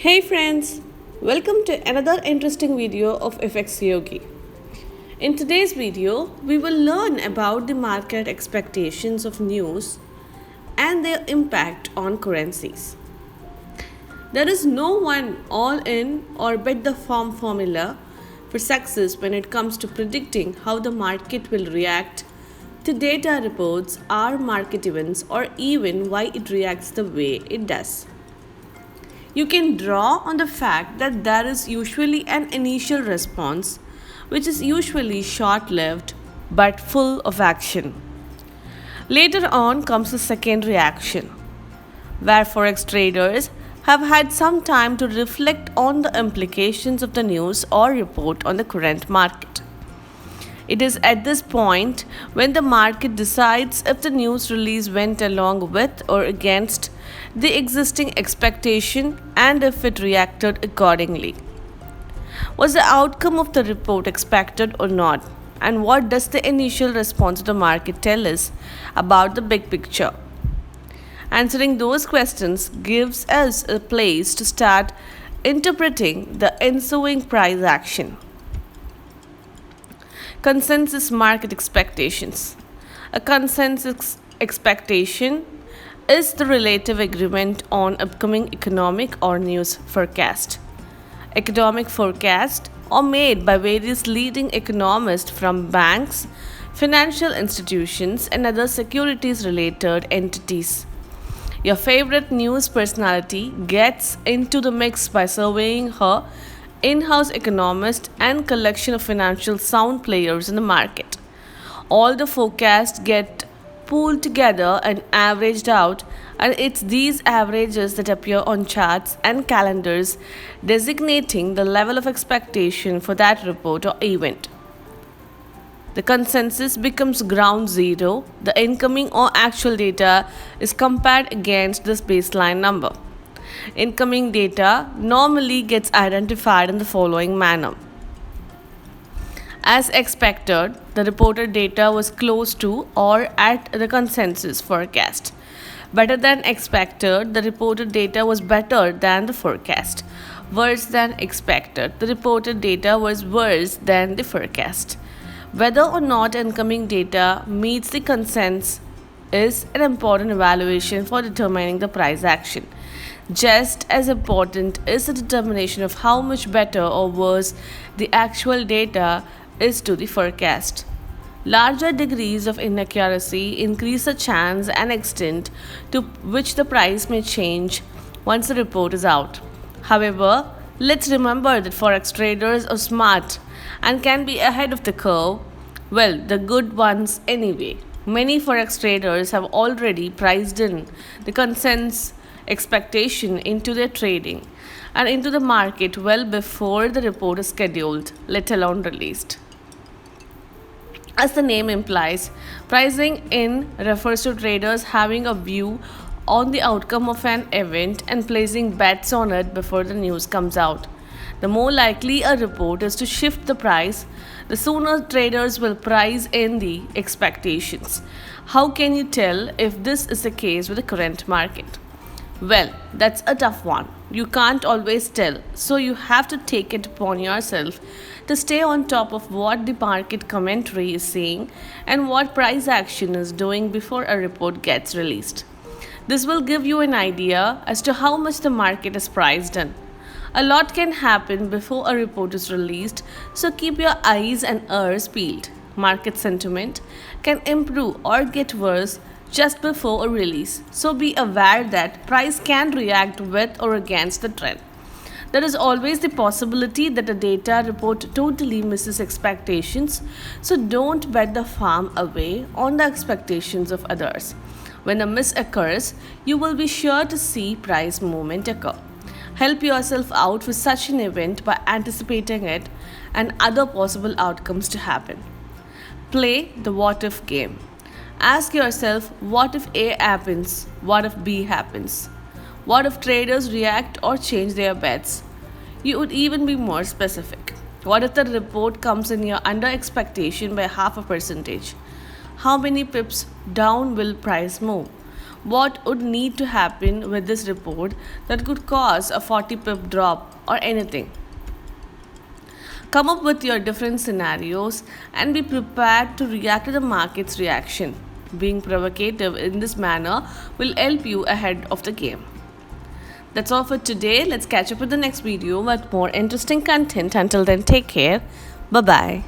Hey friends, welcome to another interesting video of FxYogi. In today's video, we will learn about the market expectations of news and their impact on currencies. There is no one all-in or bet the farm formula for success when it comes to predicting how the market will react to data reports or market events or even why it reacts the way it does. You can draw on the fact that there is usually an initial response, which is usually short lived but full of action. Later on comes the second reaction, where Forex traders have had some time to reflect on the implications of the news or report on the current market. It is at this point when the market decides if the news release went along with or against the existing expectation and if it reacted accordingly. Was the outcome of the report expected or not? And what does the initial response of the market tell us about the big picture? Answering those questions gives us a place to start interpreting the ensuing price action. Consensus market expectations. A consensus expectation is the relative agreement on upcoming economic or news forecast. Economic forecasts are made by various leading economists from banks, financial institutions, and other securities related entities. Your favorite news personality gets into the mix by surveying her in-house economist and collection of financial sound players in the market. All the forecasts get pooled together and averaged out, and it's these averages that appear on charts and calendars designating the level of expectation for that report or event. The consensus becomes ground zero. The incoming or actual data is compared against this baseline number. Incoming data normally gets identified in the following manner. As expected, the reported data was close to or at the consensus forecast. Better than expected, the reported data was better than the forecast. Worse than expected, the reported data was worse than the forecast. Whether or not incoming data meets the consensus is an important evaluation for determining the price action. Just as important is the determination of how much better or worse the actual data is to the forecast. Larger degrees of inaccuracy increase the chance and extent to which the price may change once the report is out. However, let's remember that Forex traders are smart and can be ahead of the curve. Well, the good ones anyway. Many Forex traders have already priced in the consensus expectation into their trading and into the market well before the report is scheduled, let alone released. As the name implies, pricing in refers to traders having a view on the outcome of an event and placing bets on it before the news comes out. The more likely a report is to shift the price, the sooner traders will price in the expectations. How can you tell if this is the case with the current market? Well, that's a tough one. You can't always tell, so you have to take it upon yourself to stay on top of what the market commentary is saying and what price action is doing before a report gets released. This will give you an idea as to how much the market is priced in. A lot can happen before a report is released, so keep your eyes and ears peeled. Market sentiment can improve or get worse just before a release, so be aware that price can react with or against the trend. There is always the possibility that a data report totally misses expectations, so don't bet the farm away on the expectations of others. When a miss occurs, you will be sure to see price movement occur. Help yourself out with such an event by anticipating it and other possible outcomes to happen. Play the what if game. Ask yourself, what if A happens? What if B happens? What if traders react or change their bets? You would even be more specific. What if the report comes in your under expectation by half a percentage? How many pips down will price move? what would need to happen with this report that could cause a 40 pip drop or anything. Come up with your different scenarios and be prepared to react to the market's reaction. Being provocative in this manner will help you ahead of the game. That's all for today. Let's catch up with the next video with more interesting content. Until then, take care. Bye bye.